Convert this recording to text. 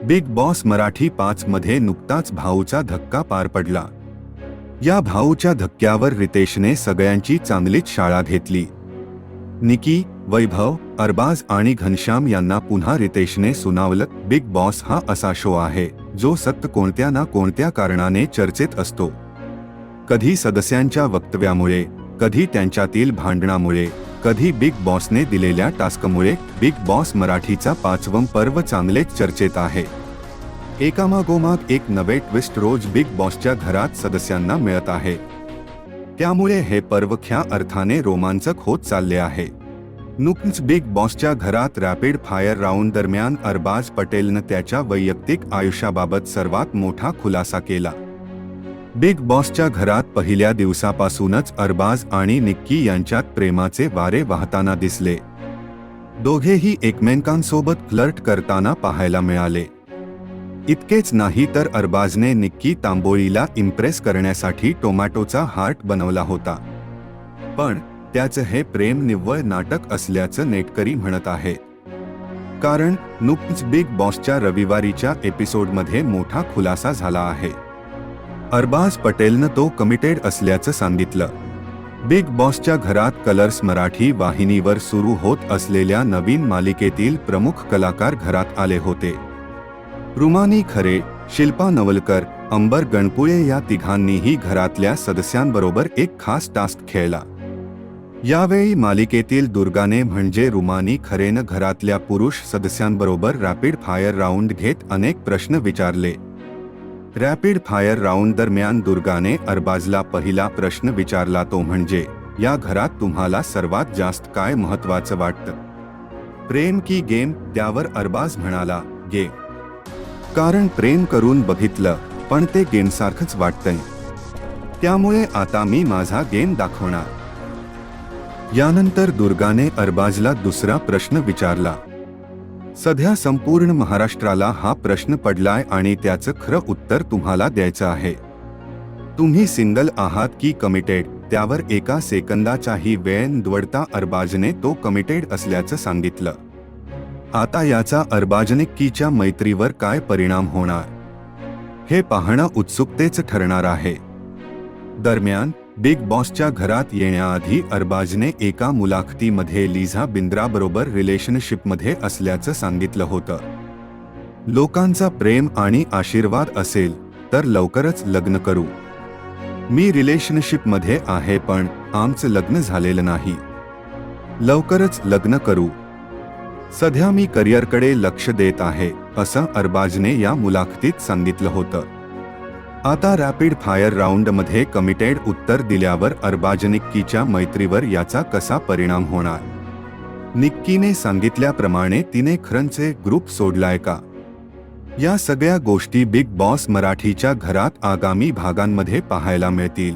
Big boss Marathi 5 मध्ये नुकताच भाऊचा धक्का पार पडला. या भाऊच्या धक्क्यावर रितेशने सगळ्यांची चांगलीच शाळा घेतली. निकी, वैभव, अरबाज आणि घनश्याम यांना पुन्हा रितेशने सुनावलं, बिग बॉस हा असा शो आहे जो सतत कोणत्या ना कोणत्या कारणाने चर्चेत असतो. कधी सदस्यांच्या वक्तव्यामुळे, कधी त्यांच्यातील भांडणामुळे, कधी बिग बॉसने दिलेल्या टास्कमुळे. बिग बॉस मराठीचा 5वं पर्व चांगलेच चर्चेत आहे. एकामागोमाग एक नवे ट्विस्ट रोज बिग बॉसच्या घरात सदस्यांना मिळत आहे. त्यामुळे हे पर्व खऱ्या अर्थाने रोमांचक होत चालले आहे. नुकतंच बिग बॉसच्या घरात रॅपिड फायर राऊंड दरम्यान अरबाज पटेलनं त्याच्या वैयक्तिक आयुष्याबाबत सर्वात मोठा खुलासा केला. बिग बॉसच्या घरात पहिल्या दिवसापासूनच अरबाज आणि निक्की यांच्यात प्रेमाचे वारे वाहताना दिसले. दोघेही एकमेकांसोबत फ्लर्ट करताना पाहायला मिळाले. इतकेच नाही तर अरबाजने निक्की तांबोळीला इम्प्रेस करण्यासाठी टोमॅटोचा हार्ट बनवला होता. पण त्याचं हे प्रेम निव्वळ नाटक असल्याचं नेटकरी म्हणत आहेत. कारण नुकतंच बिग बॉसच्या रविवारीच्या एपिसोडमध्ये मोठा खुलासा झाला आहे. अरबाज पटेलनं तो कमिटेड असल्याचं सांगितलं. बिग बॉसच्या घरात कलर्स मराठी वाहिनीवर सुरू होत असलेल्या नवीन मालिकेतील प्रमुख कलाकार घरात आले होते. रुमानी खरे, शिल्पा नवलकर, अंबर गणपुळे या तिघांनीही घरातल्या सदस्यांबरोबर एक खास टास्क खेळला. यावेळी मालिकेतील दुर्गाने म्हणजे रुमानी खरेनं घरातल्या पुरुष सदस्यांबरोबर रॅपिड फायर राऊंड घेत अनेक प्रश्न विचारले. रॅपिड फायर राऊंड दरम्यान दुर्गाने अरबाजला पहिला प्रश्न विचारला, तो म्हणजे, या घरात तुम्हाला सर्वात जास्त काय महत्त्वाचं वाटतं, प्रेम की गेम? त्यावर अरबाज म्हणाला, गेम. कारण प्रेम करून बघितलं पण ते गेमसारखंच वाटतंय. त्यामुळे आता मी माझा गेम दाखवणार. यानंतर दुर्गाने अरबाजला दुसरा प्रश्न विचारला. सध्या संपूर्ण महाराष्ट्राला हा प्रश्न पडलाय आणि त्याचं खरं उत्तर तुम्हाला द्यायचं आहे. तुम्ही सिंगल आहात की कमिटेड? त्यावर एका सेकंदाचाही वेळ न दवडता अरबाजने तो कमिटेड असल्याचं सांगितलं. आता याचा अरबाज निक्कीच्या मैत्रीवर काय परिणाम होणार हे पाहणं उत्सुकतेचं ठरणार आहे. दरम्यान बिग बॉसच्या घरात येण्याआधी अरबाजने एका मुलाखतीमध्ये लिझा बिंद्राबरोबर रिलेशनशिपमध्ये असल्याचं सांगितलं होतं. लोकांचा प्रेम आणि आशीर्वाद असेल तर लवकरच लग्न करू. मी रिलेशनशिपमध्ये आहे पण आमचं लग्न झालेलं नाही. लवकरच लग्न करू. सध्या मी करिअरकडे लक्ष देत आहे, असं अरबाजने या मुलाखतीत सांगितलं होतं. आता रॅपिड फायर राऊंडमध्ये कमिटेड उत्तर दिल्यावर अरबाज निक्कीच्या मैत्रीवर याचा कसा परिणाम होणार? निक्कीने सांगितल्याप्रमाणे तिने खरंचे ग्रुप सोडलाय का? या सगळ्या गोष्टी बिग बॉस मराठीच्या घरात आगामी भागांमध्ये पाहायला मिळतील.